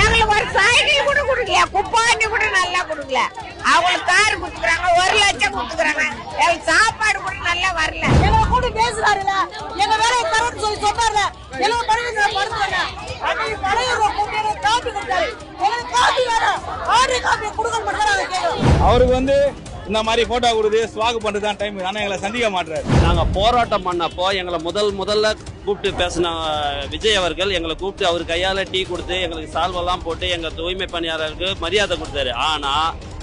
எங்களுக்கு ஒரு சைக்கிள் கூட கொடுக்கல, குப்பாண்டி கூட நல்லா கொடுக்கல. அவங்களுக்கு கார் கொடுத்துக்கிறாங்க, 1 லட்சம் கொடுத்துக்கிறாங்க. எங்களுக்கு சாப்பாடு கூட நல்லா வரல. எங்களை கூட பேசுறாருல, எங்க வேலையை தரன்னு சொல்லி சொன்னார்ல, எல்லாம் படுத்துறாங்க. காப்பி கொடுத்தாரு, எங்களுக்கு காப்பி வேணும், ஆர்டர் காப்பி கொடுக்க மாட்டாங்க. அவருக்கு இந்த மாதிரி போட்டோ கொடுத்து ஸ்வாக் பண்றதுதான் டைம். ஆனா எங்களை சந்திக்க மாட்டாரு. நாங்க போராட்டம் பண்ணப்போ எங்களை முதல்ல கூப்பிட்டு பேசின விஜய் அவர்கள் எங்களை கூப்பிட்டு அவர் கையால டீ கொடுத்து எங்களுக்கு சால்வெல்லாம் போட்டு எங்க தூய்மை பணியாளருக்கு மரியாதை கொடுத்தாரு. ஆனா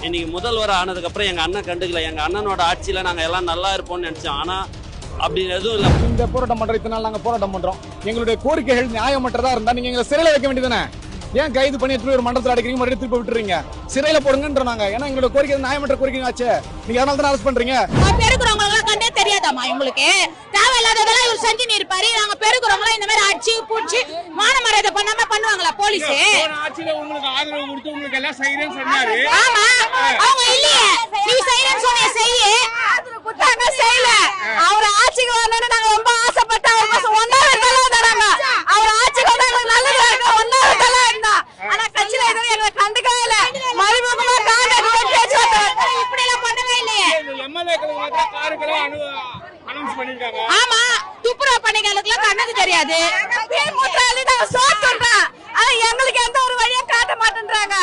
இன்னைக்கு முதல்வர் ஆனதுக்கு அப்புறம் எங்க அண்ணன் கண்டுக்கல. எங்க அண்ணனோட ஆட்சியில நாங்க எல்லாம் நல்லா இருப்போம்னு நினைச்சோம். ஆனா அப்படி எதுவும் இல்ல. இந்த போராட்டம் பண்ற இத்தனை நாள் நாங்க போராட்டம் பண்றோம். எங்களுடைய கோரிக்கைகள் நியாயமற்றதா இருந்தா நீங்க எங்களை சிறையில வைக்க வேண்டியதானே? ஏன் கைது பண்ணி ஒரு மண்டலத்தில் அடைக்கிறீங்க, மறுபடியும் திருப்பி விட்டுறீங்க? சிறையில போடுங்கன்றாங்க. ஏன்னா எங்களோட கோரிக்கை நியாயமற்ற கோரிக்கை ஆச்சு. நீங்க அதனால தான் அரெஸ்ட் பண்றீங்க. பெருக்குறவங்க கண்டே தெரியாதாமா உங்களுக்கு? தேவையில்லாததெல்லாம் இவர் செஞ்சு நிற்பாரு. நாங்க பெருக்குறவங்க இந்த மாதிரி அடிச்சு பூச்சி மான மரியாதை பண்ணாம பண்ணுவாங்களா போலீஸ்? உங்களுக்கு ஆதரவு கொடுத்து உங்களுக்கு எல்லாம் செய்யறேன்னு சொன்னாரு. ஆமா, அவங்க இல்லையே. நீ செய்யறேன்னு சொன்னிய செய்ய ஆதரவு கொடுத்தாங்க, செய்யல. அவர் ஆட்சிக்கு வரணும்னு நாங்க ரொம்ப ஆசைப்பட்டோம். ஒன்னாவது தராங்க. அவர் ஆட்சிக்கு வந்தா எங்களுக்கு நல்லது இருக்கும். ஒன்னாவது தலா இருந்தா ஆனா கட்சியில எதுவும் எங்களை கண்டுக்கவே இல்ல. மறுமுகமா இப்படி எல்லாம் பண்ணவே இல்லையே. ஆமா, துப்புரவு பணிகளுக்கு கண்ணுக்கு தெரியாது. எங்களுக்கு எந்த ஒரு வழியா காட்ட மாட்டேன்றாங்க.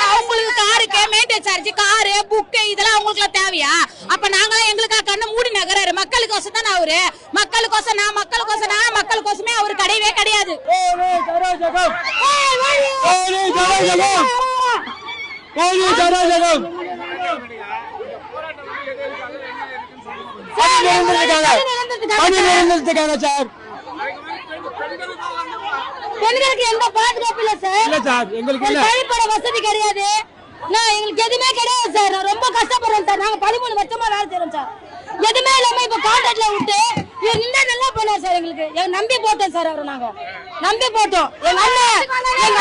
அவங்களுக்கு காருக்கு மெயின்டெனன்ஸ் சார்ஜ், காரு புக்கு இதெல்லாம் அவங்களுக்கு தேவையா? அப்ப நாங்களும் எங்களுக்கா கண்ணு மூடி நகராரு. மக்களுக்கோசம் தானே அவரு. மக்களுக்கோசம் நான், மக்களுக்கோசம் நான், மக்களுக்கோசமே அவரு கிடையவே கிடையாது. பெண்களுக்கு எந்த பாதுகாப்பு இல்ல சார். எங்களுக்கு கழிப்பற வசதி கிடையாது. எங்களுக்கு எதுவுமே கிடையாது சார். நான் ரொம்ப கஷ்டப்படுறேன் சார். நாங்க 13 வருஷமா வேலை செய்யறோம் சார். எதுவுமே இல்லாம இப்ப கான்ட்ராக்ட்ல விட்டு இவர் நின்னா நல்லா பண்ணுவார் சார். எங்களுக்கு நம்பி போட்டோம் சார். அவரை நாங்க நம்பி போட்டோம். எங்க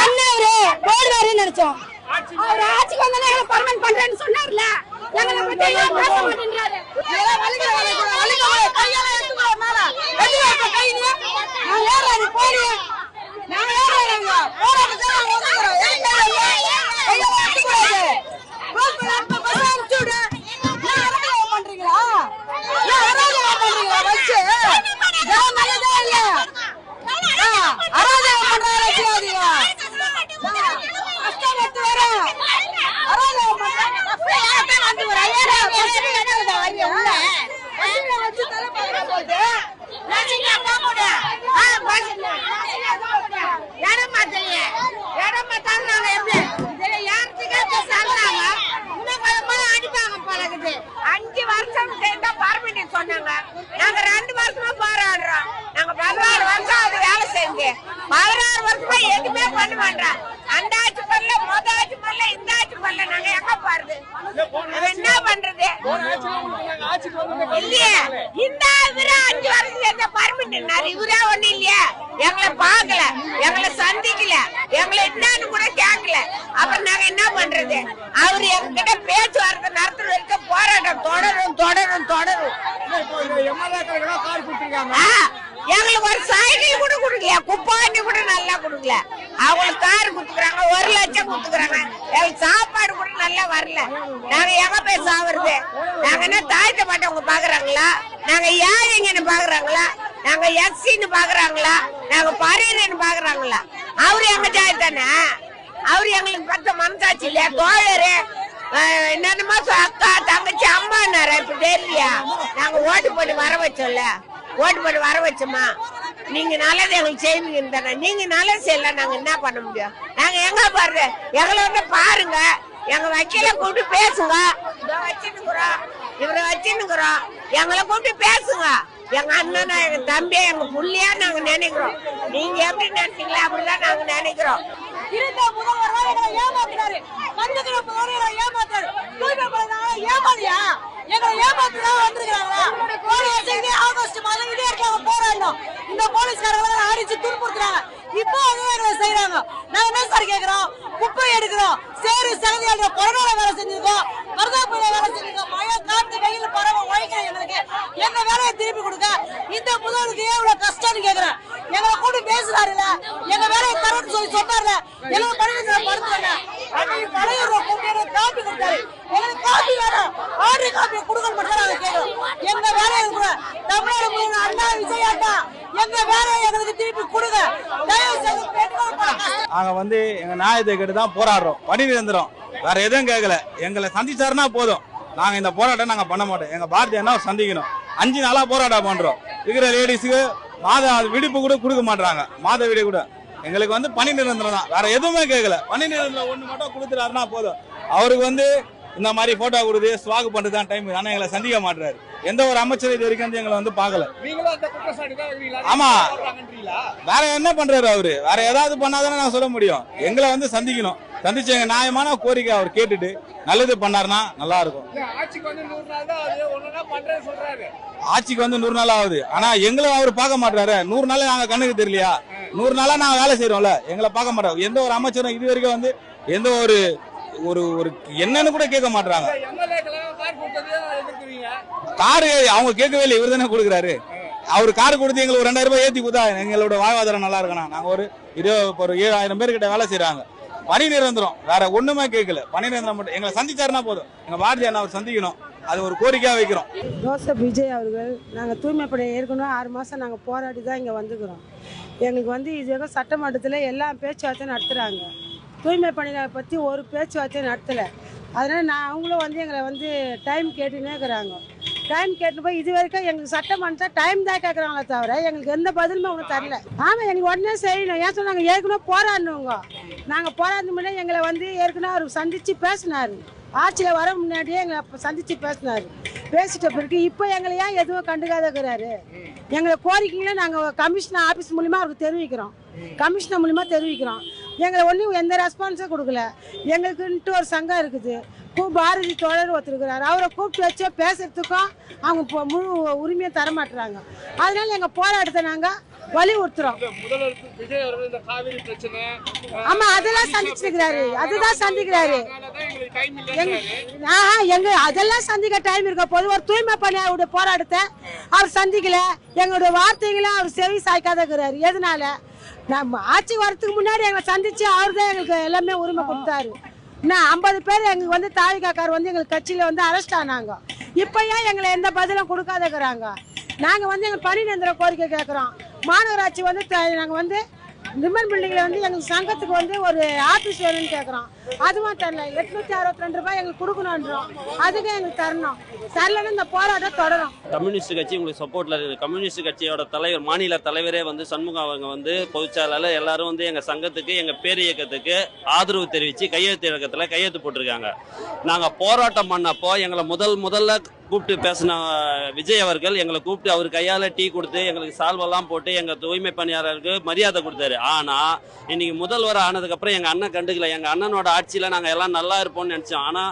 அண்ணன் அவரு போடுவாருன்னு நினைச்சோம். அவர் ஆட்சிக்கு வந்தா எங்களை பர்மனன்ட் பண்றேன்னு சொன்னார்ல. எங்களை பத்தி எல்லாம் பேச மாட்டேன்றாரு. சொன்னாங்க. நாங்க 2 வருஷமா போராடுறோம். நாங்க 16 வருஷம் அது வேலை செஞ்சு 16 வருஷமா எதுவுமே பண்ண மாட்டோம். அந்த ஆட்சி பண்ணல, மொத ஆட்சி பண்ணல, இந்த ஆட்சி பண்ணல. நாங்க எங்க போறது? என்ன பண்றது? இல்லையே, இந்த இவரே 5 வருஷம் பர்மிட்டாரு. இவரே ஒண்ணு இல்லையா? எங்களை பார்க்கல, எங்களை சந்திக்கல, எங்களை என்னன்னு கூட கேட்கல. அப்புறம் நாங்க என்ன பண்றது? அவரு எங்கிட்ட பேச்சுவார்த்தை நடத்துற வரைக்கும் போராட்டம் தொடரும் தொடரும் தொடரும். எங்களுக்கு ஒரு சைக்கிள் கூட கொடுக்கல, குப்பாண்டி கூட நல்லா கொடுக்கல. அவங்களுக்கு கார் கொடுத்துக்கிறாங்க, 1 லட்சம் கொடுத்துக்கிறாங்க. எங்களுக்கு சாப்பாடு கூட நல்லா வரல. நாங்க எங்க போய் சாவுறது? நாங்க என்ன தாழ்த்தப்பட்டவங்க பாக்குறாங்களா? நாங்க ஏழைங்கன்னு பாக்குறாங்களா? நாங்க எஸ்சின்னு பாக்குறாங்களா? நாங்க பறையன்னு பாக்குறாங்களா? அவரு எங்க ஜாதி தானே. அவரு எங்களுக்கு பத்த மனசாட்சி இல்லையா? தோழரு என்னென்னமா அக்கா தங்கச்சி அம்மான்னாரா? இப்ப தெரியலையா? நாங்க ஓட்டு போட்டு வர வச்சோம்ல, ஓட்டு போட்டு வர வச்சோமா? நீங்க நல்லது எங்களுக்கு செய்வீங்கன்னு தானே. நீங்க நல்லது செய்யல, நாங்க என்ன பண்ண முடியும்? நாங்க எங்க பாருங்க, எங்களை பாருங்க. எங்க வக்கீல கூப்பிட்டு பேசுங்க. இவரை வச்சுன்னுக்குறோம். எங்களை கூப்பிட்டு பேசுங்க. எங்க அண்ணனா, எங்க தம்பியா, எங்க புள்ளையா நாங்க நினைக்கிறோம். நீங்க எப்படி நினைச்சீங்களா அப்படிதான் நாங்க நினைக்கிறோம். இருந்த முதல்வர் எங்களை ஏமாத்தினாரு. வந்துக்கிற முதல்வர் ஏமாத்தாரு. ஏமாதியா எங்களை ஏமாத்திதான் வந்திருக்காங்களா? ஆகஸ்ட் மாதம் இதே இருக்காங்க போராடணும். இந்த போலீஸ்காரங்களை அடிச்சு துன்புறுத்துறாங்க. இப்போ அதுவும் எங்களை செய்யறாங்க. நாங்க என்ன சார் கேட்கிறோம்? குப்பை எடுக்கிறோம், சேரு சகதியாள கொரோனா வேலை செஞ்சிருக்கோம், மருதாப்பூர் வேலை செஞ்சிருக்கோம். மழை காத்து வெயில் பரவ உழைக்கிறோம். எங்களுக்கு எங்க வேலையை திருப்பி கொடுக்க இந்த முதல்வருக்கு ஏன் இவ்வளவு கஷ்டம்னு கேட்கிறேன். எங்களை கூட பேசுறாரு. காப்பி கொடுத்தாரு. எங்களுக்கு காப்பி வேணும், ஆர்டர் காப்பி கொடுக்க மட்டும் நாங்க கேட்கிறோம். எங்க வேலையை தமிழ்நாடு முதல்வர் அண்ணா விஜயாட்டா எங்க வேலையை எங்களுக்கு திருப்பி கொடுங்க. தயவு செய்து நாங்க வந்து எங்க நியாயத்தை கேட்டு தான் போராடுறோம். பணி நிரந்தரம் வேற எதுவும் கேட்கல. எங்களை சந்திச்சாருன்னா போதும். நாங்க இந்த போராட்டம் நாங்க பண்ண மாட்டோம். எங்க பாரதிய அண்ணா சந்திக்கணும். 5 நாளா போராட்டம் பண்றோம். இருக்கிற லேடிஸுக்கு மாத விடுப்பு கூட கொடுக்க மாட்டாங்க. மாத விடு கூட எங்களுக்கு வந்து பணி நிரந்தரம் தான், வேற எதுவுமே கேட்கல. பணி நிரந்தரம் ஒண்ணு மட்டும் கொடுத்துறாருன்னா போதும். அவருக்கு வந்து இந்த மாதிரி போட்டோ கொடுத்து ஸ்வாக் பண்றதுதான் டைம். ஆனா எங்களை சந்திக்க மாட்டாரு. எந்த ஒரு அமைச்சர் இது வரைக்கும் எங்களை வந்து பாக்கல. ஆமா, வேற என்ன பண்றாரு அவரு? வேற ஏதாவது பண்ணாதானே நான் சொல்ல முடியும். எங்களை வந்து சந்திக்கணும். சந்திச்சு எங்க நியாயமான கோரிக்கை அவர் கேட்டுட்டு நல்லது பண்ணாருன்னா நல்லா இருக்கும். ஆட்சிக்கு வந்து 100 நாள் ஆகுது. ஆனா எங்களை அவர் பார்க்க மாட்டாரு. 100 நாள் நாங்க கண்ணுக்கு தெரியலையா? 100 நாளா நாங்க வேலை செய்யறோம்ல, எங்களை பார்க்க மாட்டாங்க. எந்த ஒரு அமைச்சரும் இது வரைக்கும் வந்து எந்த ஒரு ஒரு ஒரு என்னன்னு கூட கேட்க மாட்டாங்க. காரு அவங்க கேட்கவே இல்லை, இவர் தானே கொடுக்குறாரு. அவர் காரு கொடுத்து எங்களுக்கு ஒரு 2000 ரூபாய் ஏத்தி கொடுத்தா எங்களோட வாழ்வாதாரம் நல்லா இருக்கணும். நாங்க ஒரு 7000 பேர்கிட்ட வேலை செய்யறாங்க. பணி நிரந்தரம் வேற ஒண்ணுமே கேட்கல. பணி நிரந்தரம் மட்டும் எங்களை சந்திச்சாருன்னா போதும். எங்க பாரதிய அண்ணா அவர் சந்திக்கணும். அது ஒரு கோரிக்கையா வைக்கிறோம். ஜோசப் விஜய் அவர்கள் நாங்கள் தூய்மை பணி ஏற்கனவே 6 மாதம் நாங்கள் போராடி தான் இங்கே வந்துக்கிறோம். எங்களுக்கு வந்து இது சட்டமன்றத்தில் எல்லாம் பேச்சுவார்த்தை நடத்துகிறாங்க. தூய்மை பணிகளை பற்றி ஒரு பேச்சுவார்த்தை நடத்தலை. அதனால் அவங்களும் வந்து எங்களை வந்து டைம் கேட்டுன்னே இருக்கிறாங்க. டைம் கேட்டு போய் இது வரைக்கும் எங்களுக்கு சட்டமன்றத்தில் டைம் தான் கேட்குறாங்களே தவிர எங்களுக்கு எந்த பதிலுமே ஒன்றும் தரல. ஆமாம், எங்களுக்கு உடனே செய்யணும். ஏன் சொன்னாங்க, ஏற்கனவே போராடணுங்க. நாங்கள் போராடின முன்னே எங்களை வந்து ஏற்கனவே அவர் சந்தித்து பேசினார். ஆட்சியில் வர முன்னாடியே எங்களை சந்தித்து பேசினார். பேசிட்ட பிறகு இப்போ எங்களை ஏன் எதுவும் கண்டுக்காதக்கிறாரு? எங்களை கோரிக்கைகளை நாங்கள் கமிஷனர் ஆஃபீஸ் மூலிமா அவருக்கு தெரிவிக்கிறோம். கமிஷனர் மூலிமா தெரிவிக்கிறோம். எங்களை ஒன்றும் எந்த ரெஸ்பான்ஸும் கொடுக்கல. எங்களுக்குன்ட்டு ஒரு சங்கம் இருக்குது. பாரதி தோழர் ஒருத்தருக்கிறாரு. அவரை கூப்பிட்டு வச்சு பேசுறதுக்கும் அவங்க முழு உரிமையை தரமாட்டுறாங்க. அதனால எங்கள் போராட்டத்தை நாங்கள் வலியுறுத்துறோம். ஆமா, அதெல்லாம் சந்திச்சிருக்கிறாரு. அதுதான் சந்திக்கிறாரு. எங்க அதெல்லாம் சந்திக்க டைம் இருக்க போது ஒரு தூய்மை பணியாளருடைய போராட்டத்தை அவர் சந்திக்கல. எங்களுடைய வார்த்தைகளை அவர் செவி சாய்க்காதக்கிறாரு. எதனால? நம்ம ஆட்சி வரத்துக்கு முன்னாடி எங்களை சந்திச்சு அவர் தான் எங்களுக்கு எல்லாமே உரிமை கொடுத்தாரு. நான் 50 பேர் எங்களுக்கு வந்து தாலிகாக்கார் வந்து எங்களுக்கு கட்சியில வந்து அரெஸ்ட் ஆனாங்க. இப்ப ஏன் எங்களை எந்த பதிலும் கொடுக்காதக்கிறாங்க? நாங்க வந்து எங்க பணி நிரந்தர கோரிக்கை கேட்கிறோம். மாநகராட்சி வந்து நாங்க வந்து நிம்மன் பில்டிங்ல வந்து எங்களுக்கு சங்கத்துக்கு வந்து ஒரு ஆபீஸ் வேணும்னு கேட்கறோம். அதுவும் தரல. 862 ரூபாய் எங்களுக்கு கொடுக்கணும்ன்றோம். அதுக்கு எங்களுக்கு தரணும். தரலன்னு இந்த போராட்டம் தொடரும். கம்யூனிஸ்ட் கட்சி உங்களுக்கு சப்போர்ட்ல இருக்கு. கம்யூனிஸ்ட் கட்சியோட தலைவர், மாநில தலைவரே வந்து சண்முகம் அவங்க வந்து பொதுச்செயலாளர் எல்லாரும் வந்து எங்க சங்கத்துக்கு, எங்க பேர் இயக்கத்துக்கு ஆதரவு தெரிவிச்சு கையெழுத்து இயக்கத்துல கையெழுத்து போட்டிருக்காங்க. நாங்க போராட்டம் பண்ணப்போ எங்களை முதல்ல கூப்பிட்டு பேசின விஜய் அவர்கள் எங்களை கூப்பிட்டு அவர் கையால டீ கொடுத்து எங்களுக்கு சால்வெல்லாம் போட்டு எங்க தூய்மை பணியாளருக்கு மரியாதை கொடுத்தாரு. ஆனா இன்னைக்கு முதல்வர் ஆனதுக்கு அப்புறம் எங்க அண்ணன் கண்டுக்கல. எங்க அண்ணனோட ஆட்சியில நாங்க எல்லாம் நல்லா இருப்போம்னு நினைச்சோம். ஆனா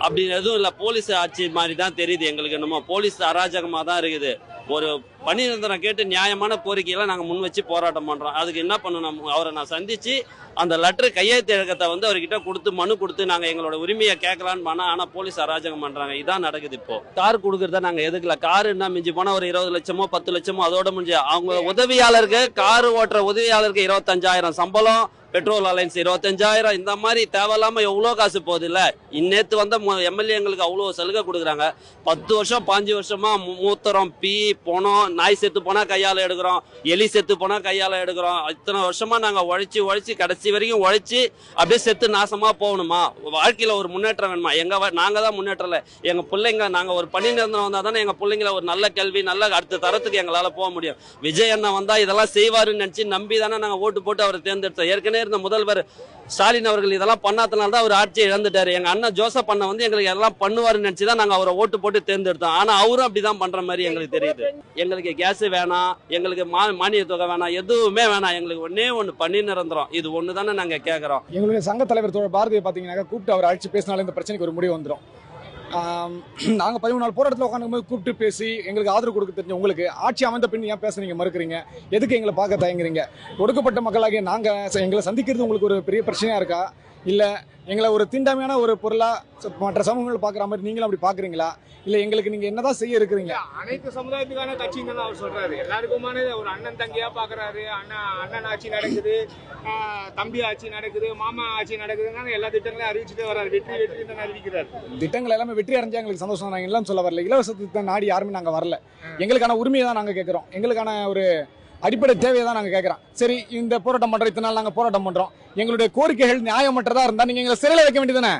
அப்படி எதுவும் இல்ல. போலீஸ் ஆட்சி மாதிரி தான் தெரியுது எங்களுக்கு. என்னமோ போலீஸ் அராஜகமா தான் இருக்குது. ஒரு பணி நிரந்தரம் கேட்டு நியாயமான கோரிக்கையெல்லாம் நாங்கள் முன் வச்சு போராட்டம் பண்ணுறோம். அதுக்கு என்ன பண்ணணும், அவரை நான் சந்தித்து அந்த லெட்டர் கையெழுத்து இழக்கத்தை வந்து அவர்கிட்ட கொடுத்து மனு கொடுத்து நாங்கள் எங்களோட உரிமையை கேட்கலான்னு பண்ணோம். ஆனால் போலீஸ் அராஜகம் பண்ணுறாங்க. இதான் நடக்குது. இப்போ கார் கொடுக்குறத நாங்கள் எதுக்கல. காரு என்ன மிஞ்சி போனால் ஒரு 20 லட்சமோ 10 லட்சமோ அதோட முடிஞ்சு. அவங்க உதவியாளருக்கு, காரு ஓட்டுற உதவியாளருக்கு 25,000 சம்பளம், பெட்ரோல் அலைன்ஸ் 25,000, இந்த மாதிரி தேவையில்லாம எவ்வளோ காசு போகுது இல்ல. இன்னேத்து வந்த எம்எல்ஏங்களுக்கு அவ்வளோ சலுகை கொடுக்குறாங்க. 10 வருஷம் 5 வருஷமா மூத்திரம், பீ, பணம், நாய் செத்து போனா கையால எடுக்கிறோம், எலி செத்து போனா கையால எடுக்கிறோம். இத்தனை வருஷமா நாங்க உழைச்சி கடைசி வரைக்கும் உழைச்சி அப்படியே செத்து நாசமா போகணுமா? வாழ்க்கையில ஒரு முன்னேற்றம் வேணுமா? நாங்க தான் முன்னேற்றம் இல்லை. எங்க பிள்ளைங்க, நாங்க ஒரு பணி நிரந்தரம் வந்தா தானே எங்க பிள்ளைங்களை ஒரு நல்ல கல்வி, நல்ல அடுத்த தரத்துக்கு எங்களால போக முடியும். விஜய் அண்ணா வந்தா இதெல்லாம் செய்வாருன்னு நினைச்சு நம்பி தானே நாங்க ஓட்டு போட்டு அவரை தேர்ந்தெடுத்தோம். ஏற்கனவே இருந்த முதல்வர் ஸ்டாலின் அவர்கள் இதெல்லாம் பண்ணாதனால தான் அவர் ஆட்சியை இழந்துட்டாரு. எங்க அண்ணன் ஜோசப் அண்ணா வந்து எங்களுக்கு எல்லாம் பண்ணுவாருன்னு நினைச்சுதான் நாங்க அவரை ஓட்டு போட்டு தேர்ந்தெடுத்தோம். ஆனா அவரும் அப்படிதான் பண்ற மாதிரி எங்களுக்கு தெரியுது. எங்களுக்கு கேஸ் வேணாம், எங்களுக்கு மானிய தொகை வேணாம், எதுவுமே வேணாம். எங்களுக்கு ஒண்ணு பணி நிரந்தரம், இது ஒண்ணு தானே நாங்க கேட்கறோம். எங்களுடைய சங்க தலைவர் தோழர் பாரதியை பாத்தீங்கன்னா கூப்பிட்டு அவர் அழைச்சு பேசினாலும் இந்த பிரச்சனைக்கு ஒரு முடிவு வந்துடும். நாங்கள் 13 நாள் போராட்டத்தில் உட்காந்து கூப்பிட்டு பேசி எங்களுக்கு ஆதரவு கொடுக்க தெரிஞ்ச உங்களுக்கு ஆட்சி அமைந்த பின் ஏன் பேச நீங்கள் மறுக்கிறீங்க? எதுக்கு எங்களை பார்க்க தயங்குறீங்க? ஒடுக்கப்பட்ட மக்களாகிய நாங்கள் எங்களை சந்திக்கிறது உங்களுக்கு ஒரு பெரிய பிரச்சனையாக இருக்கா? இல்ல எங்களை ஒரு தீண்டாமையான ஒரு பொருளா மற்ற சமூகங்கள் பாக்குற மாதிரி நீங்களும் அப்படி பாக்குறீங்களா? இல்ல எங்களுக்கு நீங்க என்னதான் செய்ய இருக்கிறீங்க? அனைத்து சமுதாயத்துக்கான கட்சின்னு தான் அவர் சொல்றாரு. எல்லாருக்குமான ஒரு அண்ணன் தங்கியா பாக்குறாரு. அண்ணன் ஆட்சி நடக்குது, தம்பி ஆட்சி நடக்குது, மாமா ஆட்சி நடக்குதுன்னு எல்லா திட்டங்களையும் அறிவிச்சுட்டே வர்றாரு. வெற்றி தான் அறிவிக்கிறார். திட்டங்கள் எல்லாமே வெற்றி அடைஞ்சா எங்களுக்கு சந்தோஷம். நாங்க எல்லாம் சொல்ல வரல. இலவசத்தை நாடி யாருமே நாங்க வரல. எங்களுக்கான உரிமையை தான் நாங்க கேட்கிறோம். எங்களுக்கான ஒரு அடிப்படை தேவையை தான் நாங்க கேட்கிறோம். சரி, இந்த போராட்டம் பண்றோம், இத்தனை நாள் நாங்க போராட்டம் பண்றோம். எங்களுடைய கோரிக்கைகள் நியாயமற்றதா இருந்தா நீங்க எங்களை சிறையில வைக்க வேண்டியதானே?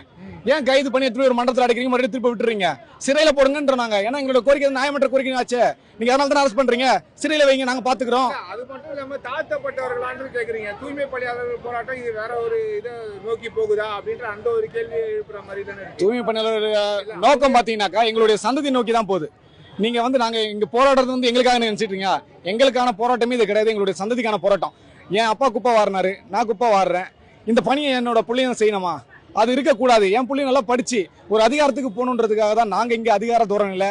ஏன் கைது பண்ணி எடுத்து ஒரு மண்டலத்தில் அடைக்கிறீங்க, மறுபடியும் திருப்பி விட்டுறீங்க? சிறையில போடுங்கன்ற நாங்க. ஏன்னா எங்களோட கோரிக்கை நியாயமற்ற கோரிக்கை ஆச்சு. நீங்க அதனால தான் அரெஸ்ட் பண்றீங்க. சிறையில வைங்க, நாங்க பாத்துக்கிறோம். அது மட்டும் இல்லாம தாழ்த்தப்பட்டவர்களான்னு கேக்குறீங்க. தூய்மை பணியாளர்கள் போராட்டம் இது வேற ஒரு இதை நோக்கி போகுதா அப்படின்ற அந்த ஒரு கேள்வி எழுப்புற மாதிரி தானே. தூய்மை பணியாளர் நோக்கம் பாத்தீங்கன்னாக்கா எங்களுடைய சந்ததி நோக்கி தான் போகுது. நீங்க நாங்க இங்க போராடுறது எங்களுக்காக நினைச்சிட்டீங்க. எங்களுக்கான போராட்டமே இது கிடையாது. எங்களுடைய சந்ததிக்கான போராட்டம். என் அப்பா குப்பை வாரினாரு, நான் குப்பை வாடுறேன். இந்த பணியை என்னோட பிள்ளைங்க செய்யணுமா? அது இருக்கக்கூடாது. என் பிள்ளைங்க நல்லா படிச்சு ஒரு அதிகாரத்துக்கு போகணுன்றதுக்காக தான் நாங்க இங்க அதிகார தோரணையில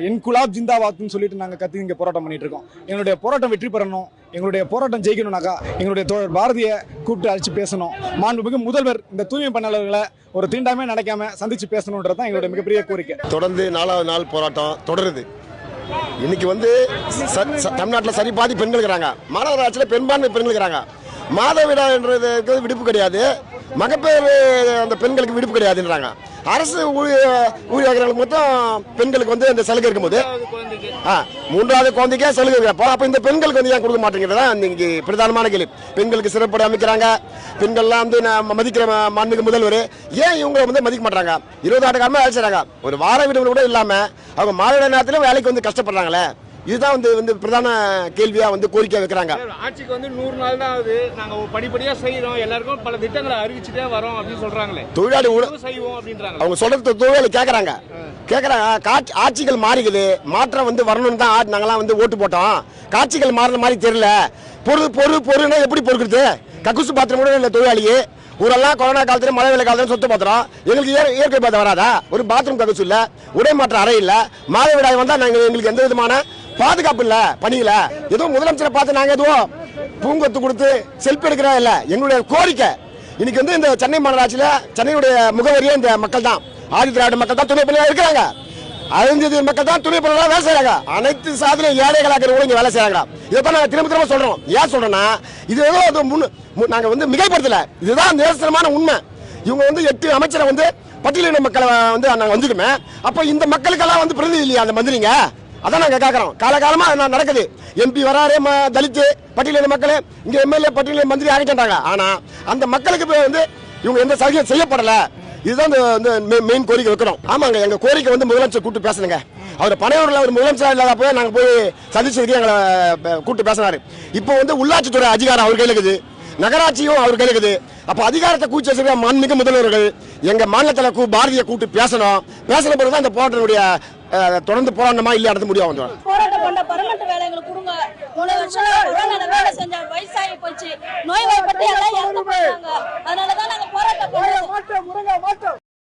இன்குலாப் ஜிந்தாபாத்னு சொல்லிட்டு நாங்க கத்தி இங்க போராட்டம் பண்ணிட்டு இருக்கோம். எங்களுடைய போராட்டம் வெற்றி பெறணும், எங்களுடைய போராட்டம் ஜெயிக்கணும்னாக்கா எங்களுடைய தோழர் பாரதியை கூப்பிட்டு அழைச்சு பேசணும். மாண்புமிகு முதல்வர் இந்த தூய்மை பணியாளர்களை ஒரு தீண்டாமே நினைக்காம சந்திச்சு பேசணுன்றது தான் எங்களுடைய மிகப்பெரிய கோரிக்கை. தொடர்ந்து 4வது நாள் போராட்டம் தொடருது. இன்னைக்கு தமிழ்நாட்டில் சரி பாதி பெண்கள் இருக்கிறாங்க. மாநகராட்சியில் பெரும்பான்மை பெண்கள் இருக்கிறாங்க. மாதவிடாய்ன்றது விடுப்பு கிடையாது, மகப்பேறு அந்த பெண்களுக்கு விடுப்பு கிடையாதுன்றாங்க. அரசு ஊழியர்களுக்கு மொத்தம் பெண்களுக்கு இந்த சலுகை இருக்கும்போது 3வது குழந்தைக்கே சலுகை இருக்கப்போ அப்ப இந்த பெண்களுக்கு ஏன் கொடுக்க மாட்டேங்கிறதா இன்னைக்கு பிரதானமான கேள்வி. பெண்களுக்கு சிறப்பு அமைக்கிறாங்க. பெண்கள்லாம் மதிக்கிற மாண்புமிகு முதல்வர் ஏன் இவங்க மதிக்க மாட்டாங்க? 20 ஆண்டு காலமா வேலை செய்றாங்க. ஒரு வார விடுமுறை கூட இல்லாம அவங்க மாத நேரத்திலும் வேலைக்கு கஷ்டப்படுறாங்களே. இதுதான் பிரதான கேள்வியா கோரிக்கை வைக்கிறாங்க. ஆட்சிக்கு 100 நாள் தான் ஆகுது. நாங்க படிப்படியா செய்யறோம், எல்லாருக்கும் பல திட்டங்களை அறிவிச்சுட்டே வரோம் அப்படின்னு சொல்றாங்களே. தொழிலாளி செய்வோம் அப்படின்றாங்க. அவங்க சொல்றது தொழிலாளி கேக்குறாங்க. ஆட்சிகள் மாறிக்குது, மாற்றம் வரணும்னு தான் நாங்கெல்லாம் ஓட்டு போட்டோம். காட்சிகள் மாறின மாதிரி தெரியல. பொருள்னா எப்படி பொறுக்கிறது? கக்கூசு பாத்திரம் கூட இல்ல தொழிலாளியே. ஊரெல்லாம் கொரோனா காலத்துல மழை வெள்ள காலத்துல சொத்து பாத்திரம். எங்களுக்கு இயற்கை பாத்திரம் வராதா? ஒரு பாத்ரூம் கக்கூசு இல்ல, உடை மாற்ற அறை இல்ல. மாதவிடாய் வந்தா நாங்க எங்களுக்கு எந்த விதமான பாதுகாப்பு இல்ல, பணியில. ஏதோ முதலமைச்சரை பார்த்து நாங்க எதுவும் பூங்கொத்து கொடுத்து செல்ஃபி எடுக்கிறா இல்ல. எங்களுடைய கோரிக்கை இன்னைக்கு இந்த சென்னை மாநகராட்சியில சென்னையுடைய முகவரியே இந்த மக்கள் தான். ஆதி திராவிட மக்கள் தான் துணை பணியாளர் இருக்கிறாங்க. 5 மக்கள் தான் துணை பணியாளர் வேலை செய்யறாங்க. அனைத்து சாதனை ஏழைகளாக இங்க வேலை செய்யறாங்க. இதைத்தான் நாங்க திரும்ப சொல்றோம். ஏன் சொல்றோம்னா இது ஏதோ நாங்க மிகைப்படுத்தல. இதுதான் நிதர்சனமான உண்மை. இவங்க 8 அமைச்சரை பட்டியலின மக்களை நாங்க வந்துடுமே. அப்ப இந்த மக்களுக்கெல்லாம் பிரதிநிதி இல்லையா அந்த மந்திரிங்க? அதான் நாங்க கேட்கறோம். காலகாலமா நடக்குது. எம்பி வராரு, தலித்து பட்டியலின மக்கள் இங்க எம்எல்ஏ பட்டியலின மந்திரி ஆகிட்டாங்க. ஆனா அந்த மக்களுக்கு இவங்க எந்த சலுகையும் செய்யப்படல. இதுதான் மெயின் கோரிக்கை வைக்கிறோம். ஆமாங்க, எங்க கோரிக்கை முதலமைச்சர் கூப்பிட்டு பேசணுங்க. அவர் பனையூர்ல ஒரு முதலமைச்சர் இல்லாத போய் நாங்க போய் சந்திச்சதுக்கு எங்களை கூப்பிட்டு பேசினாரு. இப்போ உள்ளாட்சித்துறை அதிகாரம் அவர் கையில இருக்குது, நகராட்சியும் அவர் கையில இருக்குது. அப்ப அதிகாரத்தை கூச்சி வச்சிருக்க மாண்புமிகு முதல்வர்கள் எங்க மாநிலத்தில் பாரதியை கூப்பிட்டு பேசணும். பேசின பிறகுதான் இந்த போராட்டத்தினுடைய தொடர்ந்து போராட்டமா இல்ல நடத்த முடியும். போராட்டம் பண்ண பர்மனன்ட் வேலை எங்களுக்கு கொடுங்க. 3 வருஷம் கொரோனால வேலை செஞ்ச வயசாகி போச்சு, நோய்வாய்ப்பட்டு எல்லாம் இறந்து போறாங்க. அதனாலதான் நாங்க போராட்டம் பண்றோம்.